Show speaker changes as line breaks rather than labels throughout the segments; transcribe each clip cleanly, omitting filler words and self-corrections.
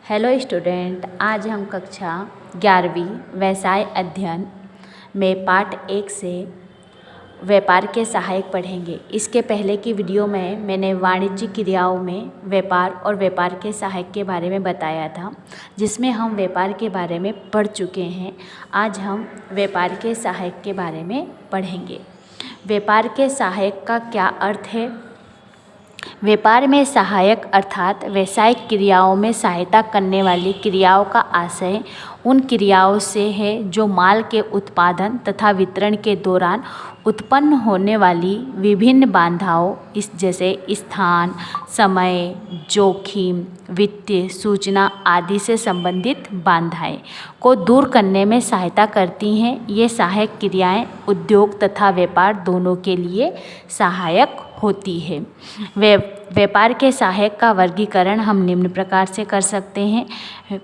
Hello student, आज हम कक्षा 11वीं व्यवसाय अध्ययन में पाठ 1 से व्यापार के सहायक पढ़ेंगे। इसके पहले की वीडियो में मैंने वाणिज्यिक क्रियाओं में व्यापार और व्यापार के सहायक के बारे में बताया था, जिसमें हम व्यापार के बारे में पढ़ चुके हैं। आज हम व्यापार के सहायक के बारे में पढ़ेंगे। व्यापार के सहायक का क्या अर्थ है? व्यापार में सहायक अर्थात व्यावसायिक क्रियाओं में सहायता करने वाली क्रियाओं का आशय उन क्रियाओं से है जो माल के उत्पादन तथा वितरण के दौरान उत्पन्न होने वाली विभिन्न बाधाओं जैसे स्थान, समय, जोखिम, वित्तीय सूचना आदि से संबंधित बाधाएं को दूर करने में सहायता करती हैं। ये सहायक क्रियाएं उद्योग तथा व्यापार दोनों के लिए सहायक होती है। व्यापार के सहायक का वर्गीकरण हम निम्न प्रकार से कर सकते हैं।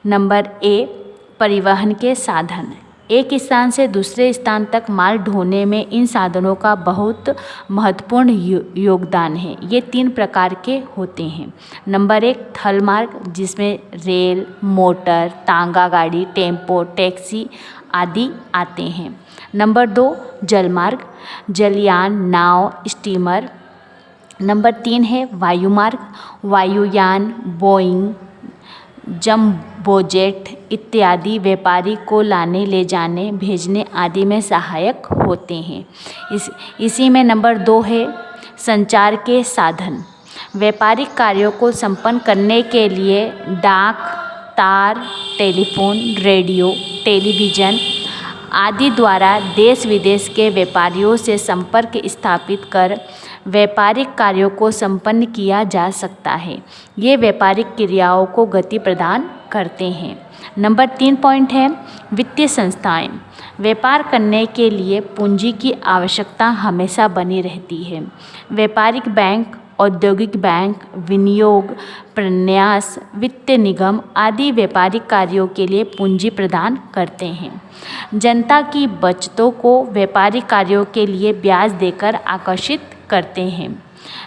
नंबर ए, परिवहन के साधन। एक स्थान से दूसरे स्थान तक माल ढोने में इन साधनों का बहुत महत्वपूर्ण योगदान है। ये 3 प्रकार के होते हैं। नंबर 1, थल मार्ग, जिसमें रेल, मोटर, तांगा गाड़ी, टेम्पो, टैक्सी आदि आते हैं। नंबर 2, जल मार्ग, जलयान, नाव, स्टीमर। नंबर 3 है वायुमार्ग, वायुयान, बोइंग, जंबोजेट इत्यादि व्यापारी को लाने, ले जाने, भेजने आदि में सहायक होते हैं। इसी में नंबर 2 है संचार के साधन। व्यापारिक कार्यों को संपन्न करने के लिए डाक, तार, टेलीफोन, रेडियो, टेलीविज़न आदि द्वारा देश विदेश के व्यापारियों से संपर्क स्थापित कर व्यापारिक कार्यों को संपन्न किया जा सकता है। ये व्यापारिक क्रियाओं को गति प्रदान करते हैं। नंबर 3 पॉइंट है वित्तीय संस्थाएं। व्यापार करने के लिए पूंजी की आवश्यकता हमेशा बनी रहती है। व्यापारिक बैंक, औद्योगिक बैंक, विनियोग प्रन्यास, वित्तीय निगम आदि व्यापारिक कार्यों के लिए पूंजी प्रदान करते हैं। जनता की बचतों को व्यापारिक कार्यों के लिए ब्याज देकर आकर्षित करते हैं।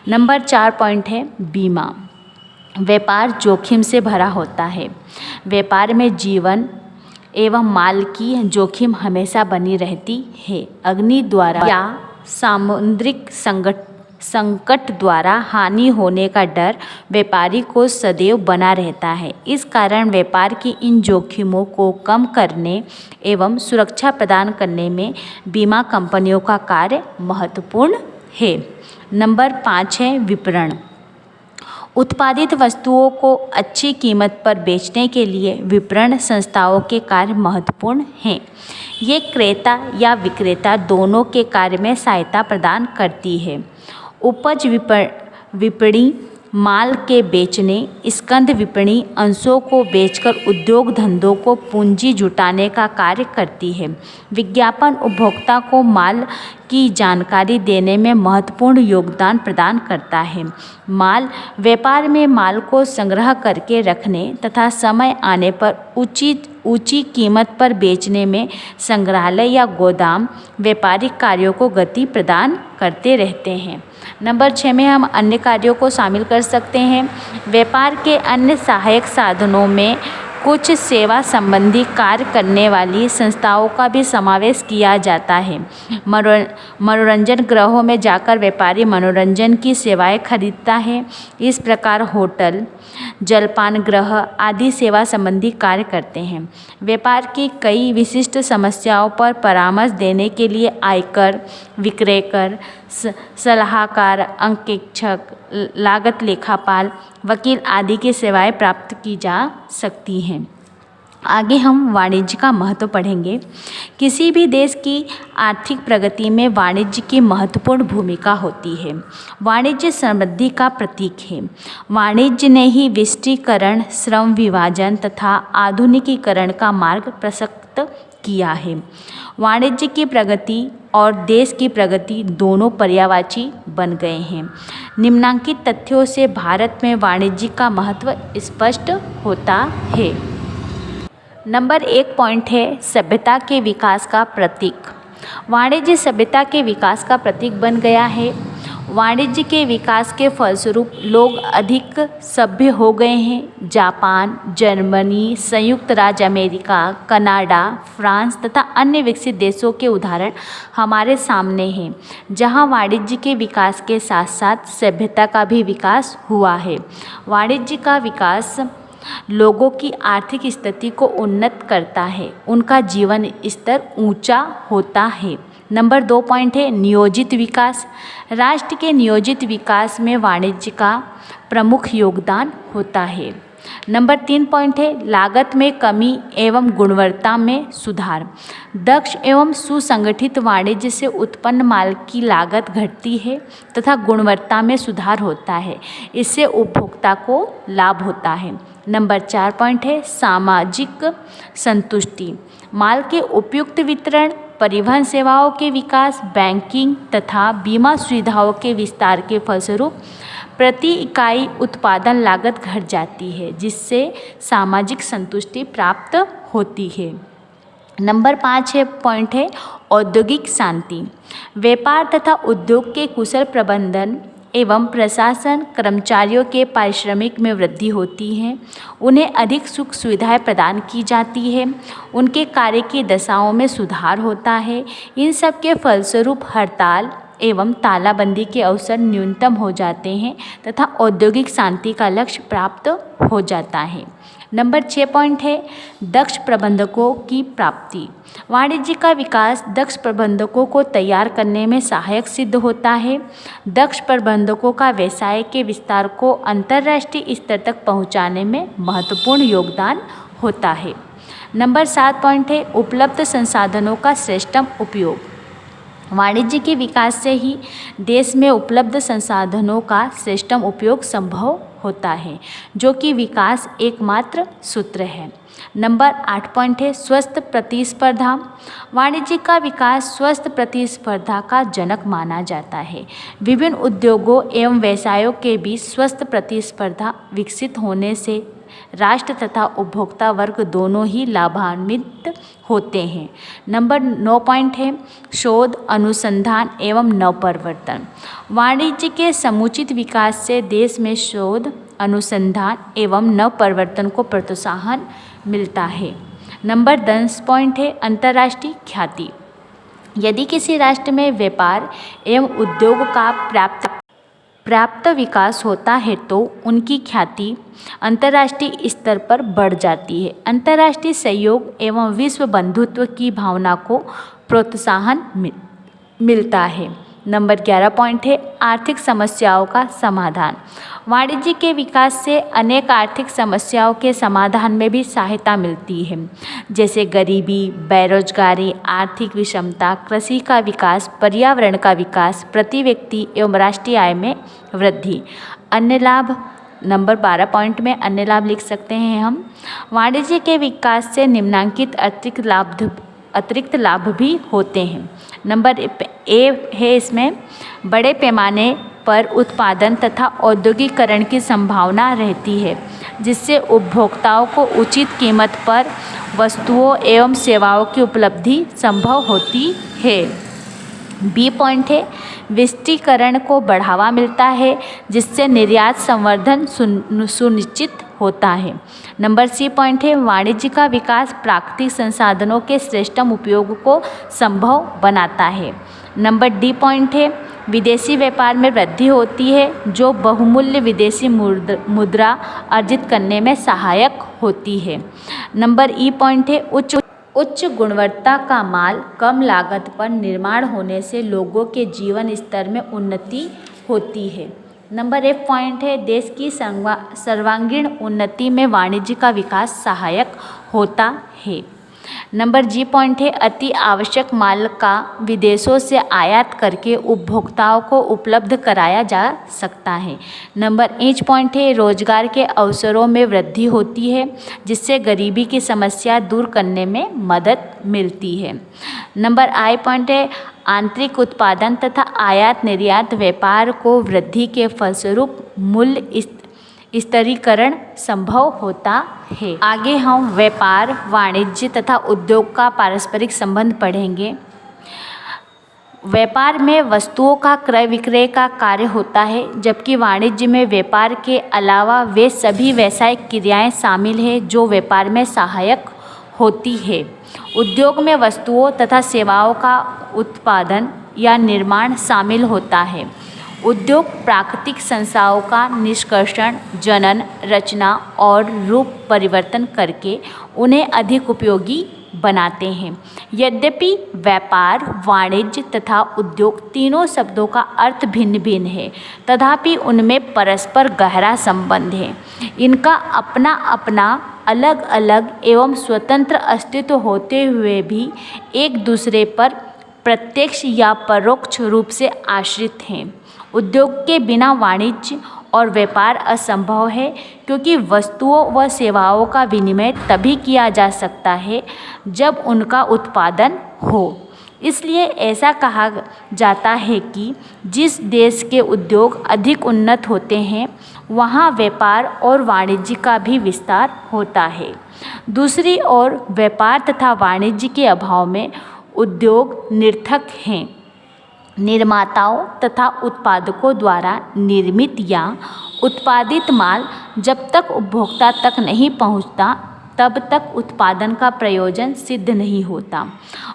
नंबर 4 पॉइंट है बीमा। व्यापार जोखिम से भरा होता है। व्यापार में जीवन एवं माल की जोखिम हमेशा बनी रहती है। अग्नि द्वारा या सामुद्रिक संकट द्वारा हानि होने का डर व्यापारी को सदैव बना रहता है। इस कारण व्यापार की इन जोखिमों को कम करने एवं सुरक्षा प्रदान करने में बीमा कंपनियों का कार्य महत्वपूर्ण है। नंबर 5 है विपणन। उत्पादित वस्तुओं को अच्छी कीमत पर बेचने के लिए विपणन संस्थाओं के कार्य महत्वपूर्ण हैं। ये क्रेता या विक्रेता दोनों के कार्य में सहायता प्रदान करती है। उपज विपणी माल के बेचने, स्कंद विपणी अंशों को बेचकर उद्योग धंधों को पूंजी जुटाने का कार्य करती है। विज्ञापन उपभोक्ता को माल की जानकारी देने में महत्वपूर्ण योगदान प्रदान करता है। माल व्यापार में माल को संग्रह करके रखने तथा समय आने पर ऊंची कीमत पर बेचने में संग्रहालय या गोदाम व्यापारिक कार्यों को गति प्रदान करते रहते हैं। नंबर 6 में हम अन्य कार्यों को शामिल कर सकते हैं। व्यापार के अन्य सहायक साधनों में कुछ सेवा संबंधी कार्य करने वाली संस्थाओं का भी समावेश किया जाता है। मनोरंजन गृहों में जाकर व्यापारी मनोरंजन की सेवाएं खरीदता है। इस प्रकार होटल, जलपान गृह आदि सेवा संबंधी कार्य करते हैं। व्यापार की कई विशिष्ट समस्याओं पर परामर्श देने के लिए आयकर, विक्रेकर, सलाहकार, अंकेक्षक, लागत लेखापाल, वकील आदि की सेवाएं प्राप्त की जा सकती हैं। आगे हम वाणिज्य का महत्व पढ़ेंगे। किसी भी देश की आर्थिक प्रगति में वाणिज्य की महत्वपूर्ण भूमिका होती है। वाणिज्य समृद्धि का प्रतीक है। वाणिज्य ने ही वैश्वीकरण, श्रम विभाजन तथा आधुनिकीकरण का मार्ग प्रशस्त किया है। वाणिज्य की प्रगति और देश की प्रगति दोनों पर्यायवाची बन गए हैं। निम्नांकित तथ्यों से भारत में वाणिज्य का महत्व स्पष्ट होता है। नंबर 1 पॉइंट है सभ्यता के विकास का प्रतीक। वाणिज्य सभ्यता के विकास का प्रतीक बन गया है। वाणिज्य के विकास के फलस्वरूप लोग अधिक सभ्य हो गए हैं। जापान, जर्मनी, संयुक्त राज्य अमेरिका, कनाडा, फ्रांस तथा अन्य विकसित देशों के उदाहरण हमारे सामने हैं, जहां वाणिज्य के विकास के साथ साथ सभ्यता का भी विकास हुआ है। वाणिज्य का विकास लोगों की आर्थिक स्थिति को उन्नत करता है, उनका जीवन स्तर ऊंचा होता है। नंबर 2 पॉइंट है नियोजित विकास। राष्ट्र के नियोजित विकास में वाणिज्य का प्रमुख योगदान होता है। नंबर 3 पॉइंट है लागत में कमी एवं गुणवत्ता में सुधार। दक्ष एवं सुसंगठित वाणिज्य से उत्पन्न माल की लागत घटती है तथा गुणवत्ता में सुधार होता है। इससे उपभोक्ता को लाभ होता है। नंबर 4 पॉइंट है सामाजिक संतुष्टि। माल के उपयुक्त वितरण, परिवहन सेवाओं के विकास, बैंकिंग तथा बीमा सुविधाओं के विस्तार के फलस्वरूप प्रति इकाई उत्पादन लागत घट जाती है, जिससे सामाजिक संतुष्टि प्राप्त होती है। नंबर 5 पॉइंट है औद्योगिक शांति। व्यापार तथा उद्योग के कुशल प्रबंधन एवं प्रशासन कर्मचारियों के पारिश्रमिक में वृद्धि होती है। उन्हें अधिक सुख सुविधाएं प्रदान की जाती है। उनके कार्य की दशाओं में सुधार होता है। इन सब के फलस्वरूप हड़ताल एवं तालाबंदी के अवसर न्यूनतम हो जाते हैं तथा औद्योगिक शांति का लक्ष्य प्राप्त हो जाता है। नंबर 6 पॉइंट है दक्ष प्रबंधकों की प्राप्ति। वाणिज्य का विकास दक्ष प्रबंधकों को तैयार करने में सहायक सिद्ध होता है। दक्ष प्रबंधकों का व्यवसाय के विस्तार को अंतर्राष्ट्रीय स्तर तक पहुंचाने में महत्वपूर्ण योगदान होता है। नंबर 7 पॉइंट है उपलब्ध संसाधनों का श्रेष्ठतम उपयोग। वाणिज्य के विकास से ही देश में उपलब्ध संसाधनों का श्रेष्ठतम उपयोग संभव होता है, जो कि विकास एकमात्र सूत्र है। नंबर 8 पॉइंट है स्वस्थ प्रतिस्पर्धा। वाणिज्य का विकास स्वस्थ प्रतिस्पर्धा का जनक माना जाता है। विभिन्न उद्योगों एवं व्यवसायों के बीच स्वस्थ प्रतिस्पर्धा विकसित होने से राष्ट्र तथा उपभोक्ता वर्ग दोनों ही लाभान्वित होते हैं। नंबर 9 पॉइंट है शोध, अनुसंधान एवं नवप्रवर्तन। वाणिज्य के समुचित विकास से देश में शोध, अनुसंधान एवं नवप्रवर्तन को प्रोत्साहन मिलता है। नंबर 10 पॉइंट है अंतर्राष्ट्रीय ख्याति। यदि किसी राष्ट्र में व्यापार एवं उद्योग का पर्याप्त विकास होता है तो उनकी ख्याति अंतर्राष्ट्रीय स्तर पर बढ़ जाती है। अंतर्राष्ट्रीय सहयोग एवं विश्व बंधुत्व की भावना को प्रोत्साहन मिलता है। नंबर 11 पॉइंट है आर्थिक समस्याओं का समाधान। वाणिज्य के विकास से अनेक आर्थिक समस्याओं के समाधान में भी सहायता मिलती है, जैसे गरीबी, बेरोजगारी, आर्थिक विषमता, कृषि का विकास, पर्यावरण का विकास, प्रति व्यक्ति एवं राष्ट्रीय आय में वृद्धि। अन्य लाभ, नंबर 12 पॉइंट में अन्य लाभ लिख सकते हैं हम। वाणिज्य के विकास से निम्नलिखित अतिरिक्त लाभ भी होते हैं। नंबर ए है इसमें बड़े पैमाने पर उत्पादन तथा औद्योगिकरण की संभावना रहती है, जिससे उपभोक्ताओं को उचित कीमत पर वस्तुओं एवं सेवाओं की उपलब्धि संभव होती है। बी पॉइंट है विस्तीकरण को बढ़ावा मिलता है, जिससे निर्यात संवर्धन सुनिश्चित होता है। नंबर सी पॉइंट है वाणिज्य का विकास प्राकृतिक संसाधनों के श्रेष्ठतम उपयोग को संभव बनाता है। नंबर डी पॉइंट है विदेशी व्यापार में वृद्धि होती है, जो बहुमूल्य विदेशी मुद्रा अर्जित करने में सहायक होती है। नंबर ई पॉइंट है उच्च गुणवत्ता का माल कम लागत पर निर्माण होने से लोगों के जीवन स्तर में उन्नति होती है। नंबर एफ पॉइंट है देश की सर्वांगीण उन्नति में वाणिज्य का विकास सहायक होता है। नंबर जी पॉइंट है अति आवश्यक माल का विदेशों से आयात करके उपभोक्ताओं को उपलब्ध कराया जा सकता है। नंबर एच पॉइंट है रोजगार के अवसरों में वृद्धि होती है, जिससे गरीबी की समस्या दूर करने में मदद मिलती है। नंबर आई पॉइंट है आंतरिक उत्पादन तथा आयात निर्यात व्यापार को वृद्धि के फलस्वरूप मूल्य स्तरीकरण संभव होता है। आगे हम व्यापार, वाणिज्य तथा उद्योग का पारस्परिक संबंध पढ़ेंगे। व्यापार में वस्तुओं का क्रय विक्रय का कार्य होता है, जबकि वाणिज्य में व्यापार के अलावा वे सभी व्यावसायिक क्रियाएं शामिल हैं जो व्यापार में सहायक होती है। उद्योग में वस्तुओं तथा सेवाओं का उत्पादन या निर्माण शामिल होता है। उद्योग प्राकृतिक संसाधनों का निष्कर्षण, जनन, रचना और रूप परिवर्तन करके उन्हें अधिक उपयोगी बनाते हैं। यद्यपि व्यापार, वाणिज्य तथा उद्योग तीनों शब्दों का अर्थ भिन्न भिन्न है, तथापि उनमें परस्पर गहरा संबंध है। इनका अपना अपना अलग अलग एवं स्वतंत्र अस्तित्व होते हुए भी एक दूसरे पर प्रत्यक्ष या परोक्ष रूप से आश्रित हैं। उद्योग के बिना वाणिज्य और व्यापार असंभव है, क्योंकि वस्तुओं व सेवाओं का विनिमय तभी किया जा सकता है जब उनका उत्पादन हो। इसलिए ऐसा कहा जाता है कि जिस देश के उद्योग अधिक उन्नत होते हैं वहाँ व्यापार और वाणिज्य का भी विस्तार होता है। दूसरी ओर व्यापार तथा वाणिज्य के अभाव में उद्योग निरर्थक हैं। निर्माताओं तथा उत्पादकों द्वारा निर्मित या उत्पादित माल जब तक उपभोक्ता तक नहीं पहुंचता, तब तक उत्पादन का प्रयोजन सिद्ध नहीं होता।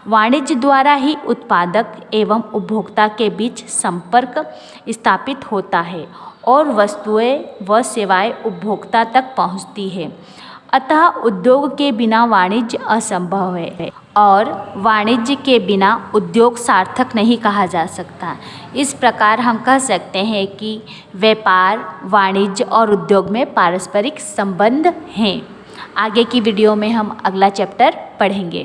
वाणिज्य द्वारा ही उत्पादक एवं उपभोक्ता के बीच संपर्क स्थापित होता है और वस्तुएं व सेवाएं उपभोक्ता तक पहुंचती है। अतः उद्योग के बिना वाणिज्य असंभव है और वाणिज्य के बिना उद्योग सार्थक नहीं कहा जा सकता। इस प्रकार हम कह सकते हैं कि व्यापार, वाणिज्य और उद्योग में पारस्परिक संबंध हैं। आगे की वीडियो में हम अगला चैप्टर पढ़ेंगे।